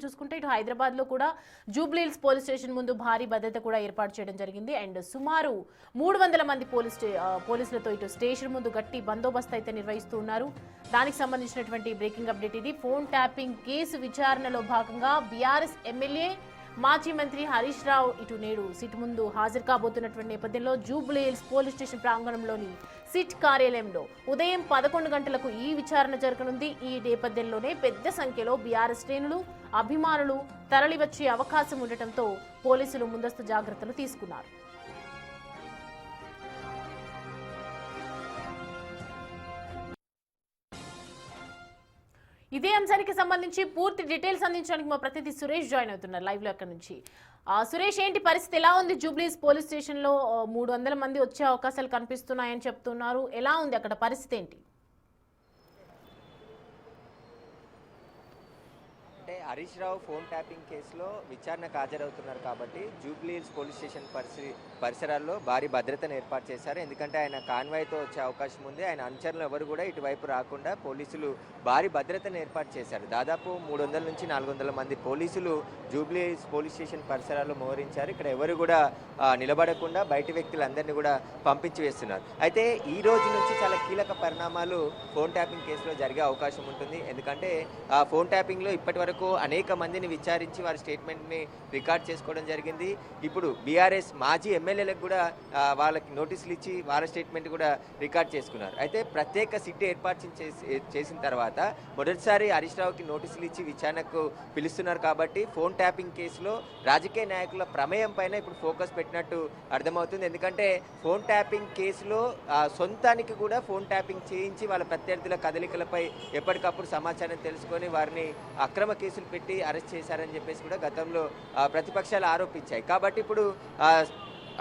చూసుకుంటే ఇటు హైదరాబాద్ లో కూడా జూబ్లీహిల్స్ పోలీస్ స్టేషన్ ముందు భారీ భద్రత కూడా ఏర్పాటు చేయడం జరిగింది. అండ్ సుమారు 300 మంది పోలీసులతో ఇటు స్టేషన్ ముందు గట్టి బందోబస్తు అయితే నిర్వహిస్తూ ఉన్నారు. దానికి సంబంధించినటువంటి బ్రేకింగ్ అప్డేట్ ఇది. ఫోన్ ట్యాపింగ్ కేసు విచారణలో భాగంగా బీఆర్ఎస్ ఎమ్మెల్యే మాజీ మంత్రి హరీష్ రావు ఇటు నేడు సిట్ ముందు హాజరు కాబోతున్నటువంటి నేపథ్యంలో జూబ్లీహిల్స్ పోలీస్ స్టేషన్ ప్రాంగణంలోని సిట్ కార్యాలయంలో ఉదయం 11 గంటలకు ఈ విచారణ జరగనుంది. ఈ నేపథ్యంలోనే పెద్ద సంఖ్యలో బీఆర్ఎస్ శ్రేణులు, అభిమానులు తరలివచ్చే అవకాశం ఉండటంతో పోలీసులు ముందస్తు జాగ్రత్తలు తీసుకున్నారు. ఇదే అంశానికి సంబంధించి పూర్తి డీటెయిల్స్ అందించడానికి మా ప్రతినిధి సురేష్ జాయిన్ అవుతున్నారు లైవ్ లో అక్కడ నుంచి. సురేష్, ఏంటి పరిస్థితి, ఎలా ఉంది? జూబ్లీహిల్స్ పోలీస్ స్టేషన్ లో 300 మంది వచ్చే అవకాశాలు కనిపిస్తున్నాయని చెప్తున్నారు. ఎలా ఉంది అక్కడ పరిస్థితి ఏంటి? అంటే హరీష్ రావు ఫోన్ ట్యాపింగ్ కేసులో విచారణకు హాజరవుతున్నారు కాబట్టి జూబ్లీహిల్స్ పోలీస్ స్టేషన్ పరిసరాల్లో భారీ భద్రతను ఏర్పాటు చేశారు. ఎందుకంటే ఆయన కాన్వాయ్తో వచ్చే అవకాశం ఉంది. ఆయన అనుచరులు ఎవరు కూడా ఇటువైపు రాకుండా పోలీసులు భారీ భద్రతను ఏర్పాటు చేశారు. దాదాపు 300 నుంచి 400 మంది పోలీసులు జూబ్లీహిల్స్ పోలీస్ స్టేషన్ పరిసరాల్లో మోహరించారు. ఇక్కడ ఎవరు కూడా నిలబడకుండా బయటి వ్యక్తులందరినీ కూడా పంపించి వేస్తున్నారు. అయితే ఈ రోజు నుంచి చాలా కీలక పరిణామాలు ఫోన్ ట్యాపింగ్ కేసులో జరిగే అవకాశం ఉంటుంది. ఎందుకంటే ఫోన్ ట్యాపింగ్లో ఇప్పటి వరకు అనేక మందిని విచారించి వారి స్టేట్మెంట్ని రికార్డ్ చేసుకోవడం జరిగింది. ఇప్పుడు బీఆర్ఎస్ మాజీ ఎమ్మెల్యేలకు కూడా వాళ్ళకి నోటీసులు ఇచ్చి వాళ్ళ స్టేట్మెంట్ కూడా రికార్డ్ చేసుకున్నారు. అయితే ప్రత్యేక సిట్ ఏర్పాటు చేసిన తర్వాత మొదటిసారి హరీష్ రావుకి నోటీసులు ఇచ్చి విచారణకు పిలుస్తున్నారు. కాబట్టి ఫోన్ ట్యాపింగ్ కేసులో రాజకీయ నాయకుల ప్రమేయం పైన ఇప్పుడు ఫోకస్ పెట్టినట్టు అర్థమవుతుంది. ఎందుకంటే ఫోన్ ట్యాపింగ్ కేసులో సొంతానికి కూడా ఫోన్ ట్యాపింగ్ చేయించి వాళ్ళ ప్రత్యర్థుల కదలికలపై ఎప్పటికప్పుడు సమాచారం తెలుసుకొని వారిని అక్రమ కేసులు పెట్టి అరెస్ట్ చేశారని చెప్పేసి కూడా గతంలో ప్రతిపక్షాలు ఆరోపించాయి. కాబట్టి ఇప్పుడు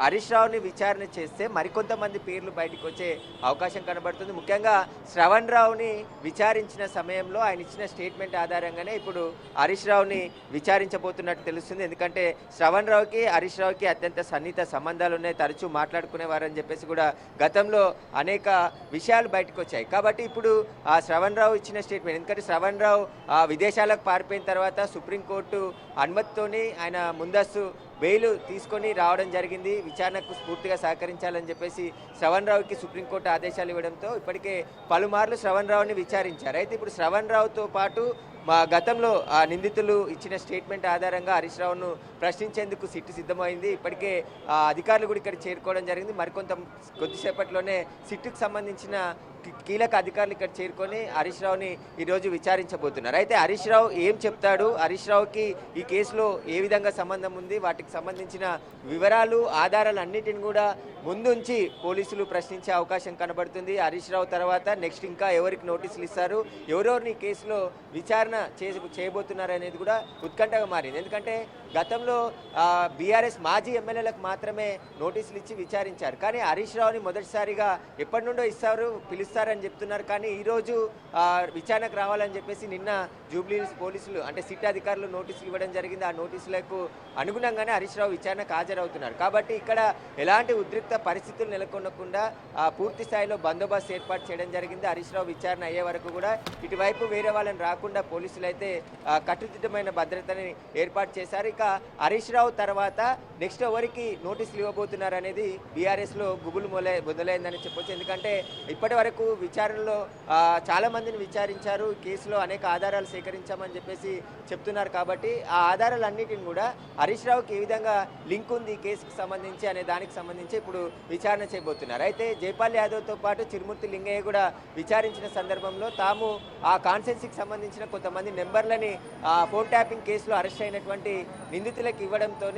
హరీష్ రావుని విచారణ చేస్తే మరికొంతమంది పేర్లు బయటకు వచ్చే అవకాశం కనబడుతుంది. ముఖ్యంగా శ్రవణ్ రావుని విచారించిన సమయంలో ఆయన ఇచ్చిన స్టేట్మెంట్ ఆధారంగానే ఇప్పుడు హరీష్ రావుని విచారించబోతున్నట్టు తెలుస్తుంది. ఎందుకంటే శ్రవణ్ రావుకి హరీష్ రావుకి అత్యంత సన్నిహిత సంబంధాలు ఉన్నాయి, తరచూ మాట్లాడుకునేవారని చెప్పేసి కూడా గతంలో అనేక విషయాలు బయటకు వచ్చాయి. కాబట్టి ఇప్పుడు ఆ శ్రవణ్ రావు ఇచ్చిన స్టేట్మెంట్, ఎందుకంటే శ్రవణ్ రావు విదేశాలకు పారిపోయిన తర్వాత సుప్రీంకోర్టు అనుమతితోని ఆయన ముందస్తు బెయిల్ తీసుకొని రావడం జరిగింది. విచారణకు స్ఫూర్తిగా సహకరించాలని చెప్పేసి శ్రవణ్ రావుకి సుప్రీంకోర్టు ఆదేశాలు ఇవ్వడంతో ఇప్పటికే పలుమార్లు శ్రవణ్ రావుని విచారించారు. అయితే ఇప్పుడు శ్రవణ్ రావుతో పాటు గతంలో నిందితులు ఇచ్చిన స్టేట్మెంట్ ఆధారంగా హరీష్ రావును ప్రశ్నించేందుకు సిట్ సిద్ధమైంది. ఇప్పటికే అధికారులు కూడా ఇక్కడ చేరుకోవడం జరిగింది. కొద్దిసేపట్లోనే సిట్కు సంబంధించిన కీలక అధికారులు ఇక్కడ చేరుకొని హరీష్ రావుని ఈరోజు విచారించబోతున్నారు. అయితే హరీష్ రావు ఏం చెప్తాడు, హరీష్ రావుకి ఈ కేసులో ఏ విధంగా సంబంధం ఉంది, వాటికి సంబంధించిన వివరాలు ఆధారాలు అన్నిటిని కూడా ముందుంచి పోలీసులు ప్రశ్నించే అవకాశం కనబడుతుంది. హరీష్ రావు తర్వాత నెక్స్ట్ ఇంకా ఎవరికి నోటీసులు ఇస్తారు, ఎవరెవరిని కేసులో విచారణ చేయబోతున్నారు అనేది కూడా ఉత్కంఠగా మారింది. ఎందుకంటే గతంలో బీఆర్ఎస్ మాజీ ఎమ్మెల్యేలకు మాత్రమే నోటీసులు ఇచ్చి విచారించారు. కానీ హరీష్ రావుని మొదటిసారిగా ఎప్పటి నుండో పిలుస్తారని చెప్తున్నారు. కానీ ఈరోజు విచారణకు రావాలని చెప్పేసి నిన్న జూబ్లీహిల్స్ పోలీసులు అంటే సిట్ అధికారులు నోటీసులు ఇవ్వడం జరిగింది. ఆ నోటీసులకు అనుగుణంగానే హరీష్ రావు విచారణకు హాజరవుతున్నారు. కాబట్టి ఇక్కడ ఎలాంటి ఉద్రిక్త పరిస్థితులు నెలకొనకుండా పూర్తి స్థాయిలో బందోబస్తు ఏర్పాటు చేయడం జరిగింది. హరీష్ రావు విచారణ అయ్యే వరకు కూడా ఇటువైపు వేరే వాళ్ళని రాకుండా పోలీసులు అయితే కట్టుదిట్టమైన భద్రతని ఏర్పాటు చేశారు. ఇక హరీష్ రావు తర్వాత నెక్స్ట్ ఎవరికి నోటీసులు ఇవ్వబోతున్నారు అనేది బీఆర్ఎస్లో గుబులు మొదలైందని చెప్పొచ్చు. ఎందుకంటే ఇప్పటి వరకు విచారణలో చాలా మందిని విచారించారు, కేసులో అనేక ఆధారాలు సేకరించామని చెప్పేసి చెప్తున్నారు. కాబట్టి ఆ ఆధారాలన్నిటిని కూడా హరీష్ రావుకి ఏ విధంగా లింక్ ఉంది ఈ కేసుకు సంబంధించి అనే దానికి సంబంధించి ఇప్పుడు విచారణ చేయబోతున్నారు. అయితే జైపాల్ యాదవ్తో పాటు చిరుమూర్తి లింగయ్య కూడా విచారించిన సందర్భంలో తాము ఆ కాన్సెన్సీకి సంబంధించిన కొంతమంది నెంబర్లని ఫోన్ ట్యాపింగ్ కేసులో అరెస్ట్ అయినటువంటి నిందితులకు ఇవ్వడంతో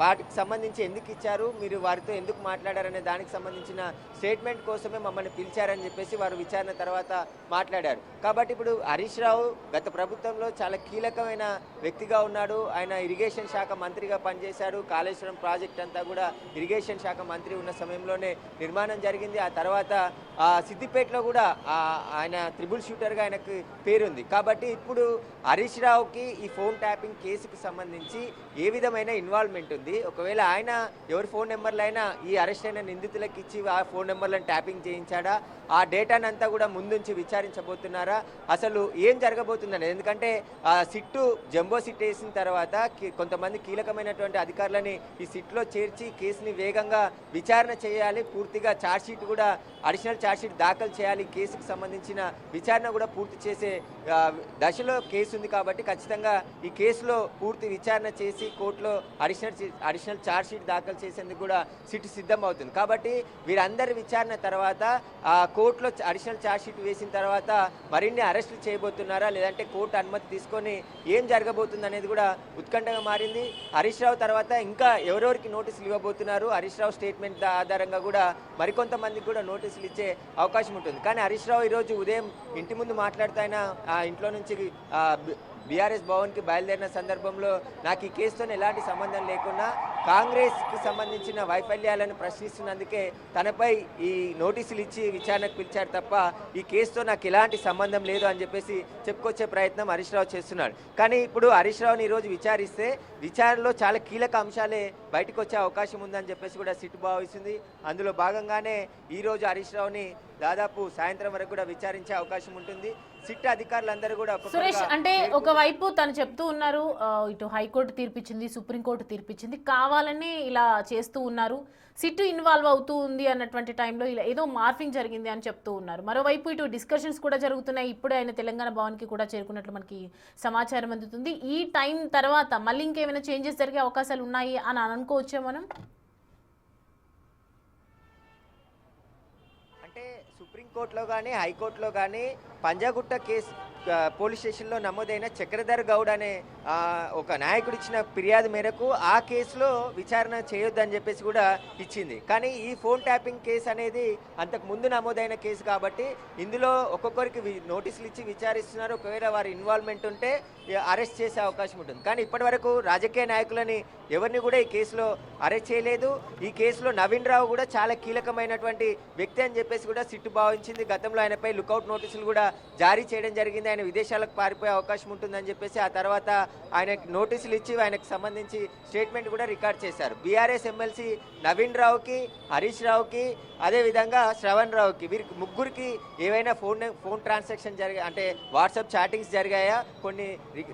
వాటికి సంబంధించి ఎందుకు ఇచ్చారు, మీరు వారితో ఎందుకు మాట్లాడారనే దానికి సంబంధించిన స్టేట్మెంట్ కోసమే మమ్మల్ని పిలిచారని చెప్పేసి వారు విచారణ తర్వాత మాట్లాడారు. కాబట్టి ఇప్పుడు హరీష్ రావు గత ప్రభుత్వంలో చాలా కీలకమైన వ్యక్తిగా ఉన్నాడు. ఆయన ఇరిగేషన్ శాఖ మంత్రిగా పనిచేశాడు. కాళేశ్వరం ప్రాజెక్ట్ అంతా కూడా ఇరిగేషన్ శాఖ మంత్రి ఉన్న సమయంలోనే నిర్మాణం జరిగింది. ఆ తర్వాత సిద్దిపేటలో కూడా ఆయన ట్రిబుల్ షూటర్గా ఆయనకు పేరుంది. కాబట్టి ఇప్పుడు హరీష్ రావుకి ఈ ఫోన్ ట్యాపింగ్ కేసుకు సంబంధించి ఏ విధమైన ఇన్వాల్వ్మెంట్ ఉంది, ఒకవేళ ఆయన ఎవరి ఫోన్ నెంబర్లు అయినా ఈ అరెస్ట్ అయిన నిందితులకు ఇచ్చి ఆ ఫోన్ నెంబర్లను ట్యాపింగ్ చేయించాడా, ఆ డేటాను అంతా కూడా ముందుంచి విచారించబోతున్నారా, అసలు ఏం జరగబోతుందని. ఎందుకంటే సిట్టు జంబో సిట్ వేసిన తర్వాత కొంతమంది కీలకమైనటువంటి అధికారులని ఈ సిట్లో చేర్చి కేసుని వేగంగా విచారణ చేయాలి, పూర్తిగా ఛార్జ్షీట్ కూడా అడిషనల్ ఛార్జ్షీట్ దాఖలు చేయాలి, కేసుకు సంబంధించిన విచారణ కూడా పూర్తి చేసే దశలో కేసు ఉంది. కాబట్టి ఖచ్చితంగా ఈ కేసులో పూర్తి విచారణ చేసి కోర్టులో అడిషనల్ ఛార్జ్షీట్ దాఖలు చేసేందుకు కూడా సిట్ సిద్ధం అవుతుంది. కాబట్టి వీరందరి విచారణ తర్వాత కోర్టులో అడిషనల్ ఛార్జ్షీట్ వేసిన తర్వాత మరిన్ని అరెస్టులు చేయబోతున్నారా, లేదంటే కోర్టు అనుమతి తీసుకొని ఏం జరగబోతుంది అనేది కూడా ఉత్కంఠగా మారింది. హరీష్ రావు తర్వాత ఇంకా ఎవరెవరికి నోటీసులు ఇవ్వబోతున్నారు, హరీష్ రావు స్టేట్మెంట్ ఆధారంగా కూడా మరికొంతమందికి కూడా నోటీసులు ఇచ్చే అవకాశం ఉంటుంది. కానీ హరీష్ రావు ఈరోజు ఉదయం ఇంటి ముందు మాట్లాడుతూ ఆయన ఇంట్లో నుంచి బీఆర్ఎస్ భవన్కి బయలుదేరిన సందర్భంలో నాకు ఈ కేసుతో ఎలాంటి సంబంధం లేకుండా కాంగ్రెస్కి సంబంధించిన వైఫల్యాలను ప్రశ్నిస్తున్నందుకే తనపై ఈ నోటీసులు ఇచ్చి విచారణకు పిలిచారు తప్ప ఈ కేసుతో నాకు ఎలాంటి సంబంధం లేదు అని చెప్పేసి చెప్పుకొచ్చే ప్రయత్నం హరీష్ రావు చేస్తున్నాడు. కానీ ఇప్పుడు హరీష్ రావుని ఈరోజు విచారిస్తే విచారణలో చాలా కీలక అంశాలే బయటకు వచ్చే అవకాశం ఉందని చెప్పేసి కూడా సిట్ భావిస్తుంది. అందులో భాగంగానే ఈరోజు హరీష్ రావుని దాదాపు సాయంత్రం వరకు కూడా విచారించే అవకాశం ఉంటుంది. సిట్ అధికారులందరూ కూడా సురేష్ అంటే ఒకవైపు తను చెప్తూ ఉన్నారు, ఇటు హైకోర్టు తీర్పిచ్చింది, సుప్రీంకోర్టు తీర్పిచ్చింది, కావాలని ఇలా చేస్తూ ఉన్నారు, సిట్ ఇన్వాల్వ్ అవుతూ ఉంది అన్నటువంటి టైంలో ఇలా ఏదో మార్ఫింగ్ జరిగింది అని చెప్తూ ఉన్నారు. మరోవైపు ఇటు డిస్కషన్స్ కూడా జరుగుతున్నాయి. ఇప్పుడే ఆయన తెలంగాణ భవన్కి కూడా చేరుకున్నట్లు మనకి సమాచారం అందుతుంది. ఈ టైం తర్వాత మళ్ళీ ఇంకేమైనా చేంజెస్ జరిగే అవకాశాలు ఉన్నాయి అని అనుకోవచ్చా మనం? అంటే సుప్రీంకోర్టులో కానీ హైకోర్టులో కానీ పంజాగుట్ట కేసు పోలీస్ స్టేషన్లో నమోదైన చక్రధర్ గౌడ్ అనే ఒక నాయకుడు ఇచ్చిన ఫిర్యాదు మేరకు ఆ కేసులో విచారణ చేయొద్దని చెప్పేసి కూడా ఇచ్చింది. కానీ ఈ ఫోన్ ట్యాపింగ్ కేసు అనేది అంతకు ముందు నమోదైన కేసు కాబట్టి ఇందులో ఒక్కొక్కరికి నోటీసులు ఇచ్చి విచారిస్తున్నారు. ఒకవేళ వారి ఇన్వాల్వ్మెంట్ ఉంటే అరెస్ట్ చేసే అవకాశం ఉంటుంది. కానీ ఇప్పటివరకు రాజకీయ నాయకులని ఎవరిని కూడా ఈ కేసులో అరెస్ట్ చేయలేదు. ఈ కేసులో నవీన్ రావు కూడా చాలా కీలకమైనటువంటి వ్యక్తి అని చెప్పేసి కూడా సిట్టు భావించింది. గతంలో ఆయనపై లుకౌట్ నోటీసులు కూడా జారీ చేయడం జరిగింది. ఆయన విదేశాలకు పారిపోయే అవకాశం ఉంటుందని చెప్పేసి ఆ తర్వాత ఆయనకు నోటీసులు ఇచ్చి ఆయనకు సంబంధించి స్టేట్మెంట్ కూడా రికార్డ్ చేశారు. బీఆర్ఎస్ ఎమ్మెల్సీ నవీన్ రావుకి, హరీష్ రావుకి, అదేవిధంగా శ్రవణ్ రావుకి, వీరికి ముగ్గురికి ఏవైనా ఫోన్ ట్రాన్సాక్షన్ అంటే వాట్సాప్ చాటింగ్స్ జరిగాయా, కొన్ని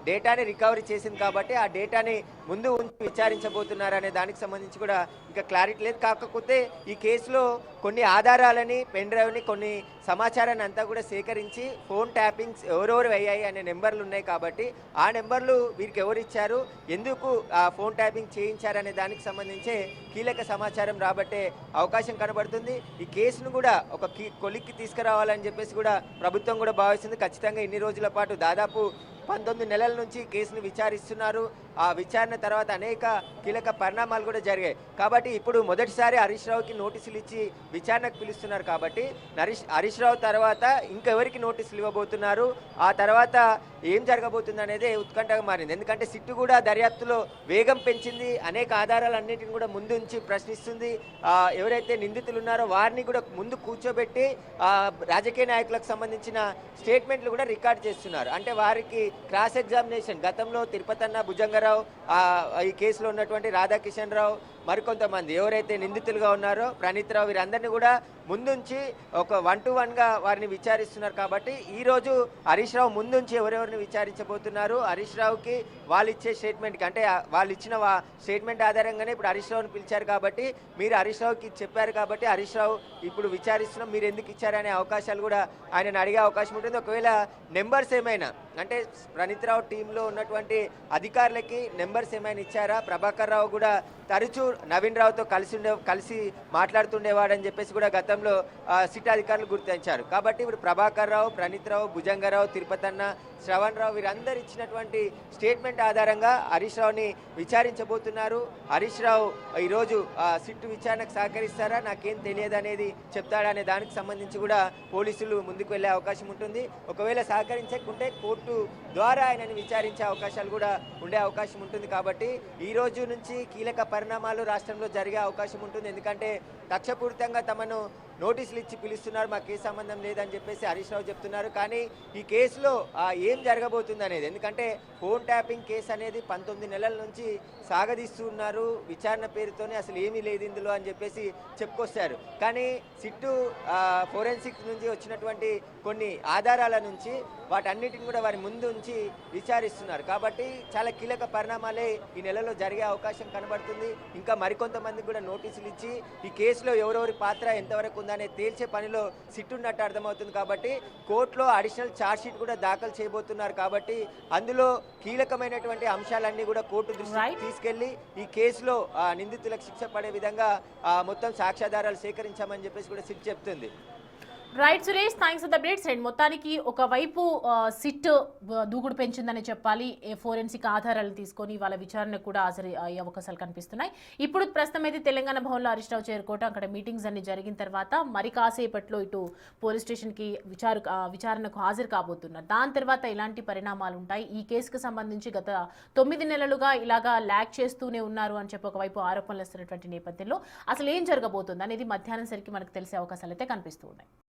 డేటాని రికవరీ చేసింది కాబట్టి ఆ డేటాని ముందు ఉంచి విచారించబోతున్నారనే దానికి సంబంధించి కూడా ఇంకా క్లారిటీ లేదు. కాకపోతే ఈ కేసులో కొన్ని ఆధారాలని, పెన్ డ్రైవ్ని, కొన్ని సమాచారాన్ని అంతా కూడా సేకరించి ఫోన్ ట్యాపింగ్స్ ఎవరెవరు అయ్యాయి అనే నెంబర్లు ఉన్నాయి కాబట్టి ఆ నెంబర్లు వీరికి ఎవరు ఇచ్చారు, ఎందుకు ఆ ఫోన్ ట్యాపింగ్ చేయించారనే దానికి సంబంధించే కీలక సమాచారం రాబట్టే అవకాశం కనబడుతుంది. ఈ కేసును కూడా ఒక కొలిక్కి తీసుకురావాలని చెప్పేసి కూడా ప్రభుత్వం కూడా భావిస్తుంది. ఖచ్చితంగా ఇన్ని రోజుల పాటు దాదాపు 19 నెలల నుంచి కేసును విచారిస్తున్నారు. ఆ విచారణ తర్వాత అనేక కీలక పరిణామాలు కూడా జరిగాయి. కాబట్టి ఇప్పుడు మొదటిసారి హరీష్ రావుకి నోటీసులు ఇచ్చి విచారణకు పిలుస్తున్నారు. కాబట్టి హరీష్ రావు తర్వాత ఇంకెవరికి నోటీసులు ఇవ్వబోతున్నారు, ఆ తర్వాత ఏం జరగబోతుంది అనేది ఉత్కంఠగా మారింది. ఎందుకంటే సిట్టు కూడా దర్యాప్తులో వేగం పెంచింది. అనేక ఆధారాలన్నింటిని కూడా ముందు ఉంచి ప్రశ్నిస్తుంది. ఎవరైతే నిందితులు ఉన్నారో వారిని కూడా ముందు కూర్చోబెట్టి రాజకీయ నాయకులకు సంబంధించిన స్టేట్మెంట్లు కూడా రికార్డ్ చేస్తున్నారు. అంటే వారికి క్రాస్ ఎగ్జామినేషన్ గతంలో తిరుపతన్న, భుజంగరావు, ఈ కేసులో ఉన్నటువంటి రాధాకిషన్ రావు, మరికొంతమంది ఎవరైతే నిందితులుగా ఉన్నారో ప్రణీత్ రావు, వీరందరినీ కూడా ముందుంచి ఒక 1-to-1గా వారిని విచారిస్తున్నారు. కాబట్టి ఈరోజు హరీష్ రావు ముందుంచి ఎవరెవరిని విచారించబోతున్నారు, హరీష్ రావుకి వాళ్ళు ఇచ్చే స్టేట్మెంట్కి అంటే వాళ్ళు ఇచ్చిన స్టేట్మెంట్ ఆధారంగానే ఇప్పుడు హరీష్ రావుని పిలిచారు. కాబట్టి మీరు హరీష్ రావుకి చెప్పారు కాబట్టి హరీష్ రావు ఇప్పుడు విచారిస్తున్నాం, మీరు ఎందుకు ఇచ్చారనే అవకాశాలు కూడా ఆయనను అడిగే అవకాశం ఉంటుంది. ఒకవేళ నెంబర్స్ ఏమైనా అంటే ప్రణీత్ రావు టీంలో ఉన్నటువంటి అధికారులకి నెంబర్స్ ఏమైనా ఇచ్చారా, ప్రభాకర్ రావు కూడా తరచూ నవీన్ రావుతో కలిసి మాట్లాడుతుండేవాడని చెప్పేసి కూడా గతంలో సిట్ అధికారులు గుర్తించారు. కాబట్టి ఇప్పుడు ప్రభాకర్ రావు, ప్రణీత్ రావు, భుజంగరావు, తిరుపతన్న, శ్రవణ్ రావు వీరందరూ ఇచ్చినటువంటి స్టేట్మెంట్ ఆధారంగా హరీష్ రావుని విచారించబోతున్నారు. హరీష్ రావు ఈరోజు సిట్టు విచారణకు సహకరిస్తారా, నాకేం తెలియదు అనేది చెప్తాడనే దానికి సంబంధించి కూడా పోలీసులు ముందుకు వెళ్ళే అవకాశం ఉంటుంది. ఒకవేళ సహకరించకుంటే కోర్టు ద్వారా ఆయనని విచారించే అవకాశాలు కూడా ఉండే అవకాశం ఉంటుంది. కాబట్టి ఈ రోజు నుంచి కీలక పరిణామాలు రాష్ట్రంలో జరిగే అవకాశం ఉంటుంది. ఎందుకంటే కక్షపూరితంగా తమను నోటీసులు ఇచ్చి పిలుస్తున్నారు, మా కేసు సంబంధం లేదని చెప్పేసి హరీష్ రావు చెప్తున్నారు. కానీ ఈ కేసులో ఏం జరగబోతుంది అనేది, ఎందుకంటే ఫోన్ ట్యాపింగ్ కేసు అనేది 19 నెలల నుంచి సాగదీస్తున్నారు. విచారణ పేరుతోనే అసలు ఏమీ లేదు ఇందులో అని చెప్పేసి చెప్పుకొస్తారు. కానీ సిట్టు ఫోరెన్సిక్ నుంచి వచ్చినటువంటి కొన్ని ఆధారాల నుంచి వాటన్నిటిని కూడా వారి ముందు ఉంచి విచారిస్తున్నారు. కాబట్టి చాలా కీలక పరిణామాలే ఈ నెలలో జరిగే అవకాశం కనబడుతుంది. ఇంకా మరికొంతమందికి కూడా నోటీసులు ఇచ్చి ఈ కేసులో ఎవరెవరి పాత్ర ఎంతవరకు ఉందనే తేల్చే పనిలో సిట్టు ఉన్నట్టు అర్థమవుతుంది. కాబట్టి కోర్టులో అడిషనల్ ఛార్జ్షీట్ కూడా దాఖలు చేయబోతున్నారు. కాబట్టి అందులో కీలకమైనటువంటి అంశాలన్నీ కూడా కోర్టు దృష్టికి తీసుకెళ్లి ఈ కేసులో నిందితులకు శిక్ష పడే విధంగా మొత్తం సాక్ష్యాధారాలు సేకరించామని చెప్పేసి కూడా సిట్ చెప్తుంది. Right Suresh, thanks for the updates. And మొత్తానికి ఒకవైపు సిట్ దూకుడు పెంచిందని చెప్పాలి. ఫోరెన్సిక్ ఆధారాలు తీసుకొని వాళ్ళ విచారణ కూడా హాజరు అయ్యే అవకాశాలు కనిపిస్తున్నాయి. ఇప్పుడు ప్రస్తుతం అయితే తెలంగాణ భవన్లో హరీష్ రావు చేరుకోవటం, అక్కడ మీటింగ్స్ అన్ని జరిగిన తర్వాత మరి కాసేపట్లో ఇటు పోలీస్ స్టేషన్కి విచారణకు హాజరు కాబోతున్నారు. దాని తర్వాత ఎలాంటి పరిణామాలు ఉంటాయి, ఈ కేసుకు సంబంధించి గత 9 నెలలుగా ఇలాగా ల్యాక్ చేస్తూనే ఉన్నారు అని చెప్పి ఒకవైపు ఆరోపణలు వస్తున్నటువంటి నేపథ్యంలో అసలు ఏం జరగబోతుంది అనేది మధ్యాహ్నం సరికి మనకు తెలిసే అవకాశాలు అయితే కనిపిస్తూ ఉన్నాయి.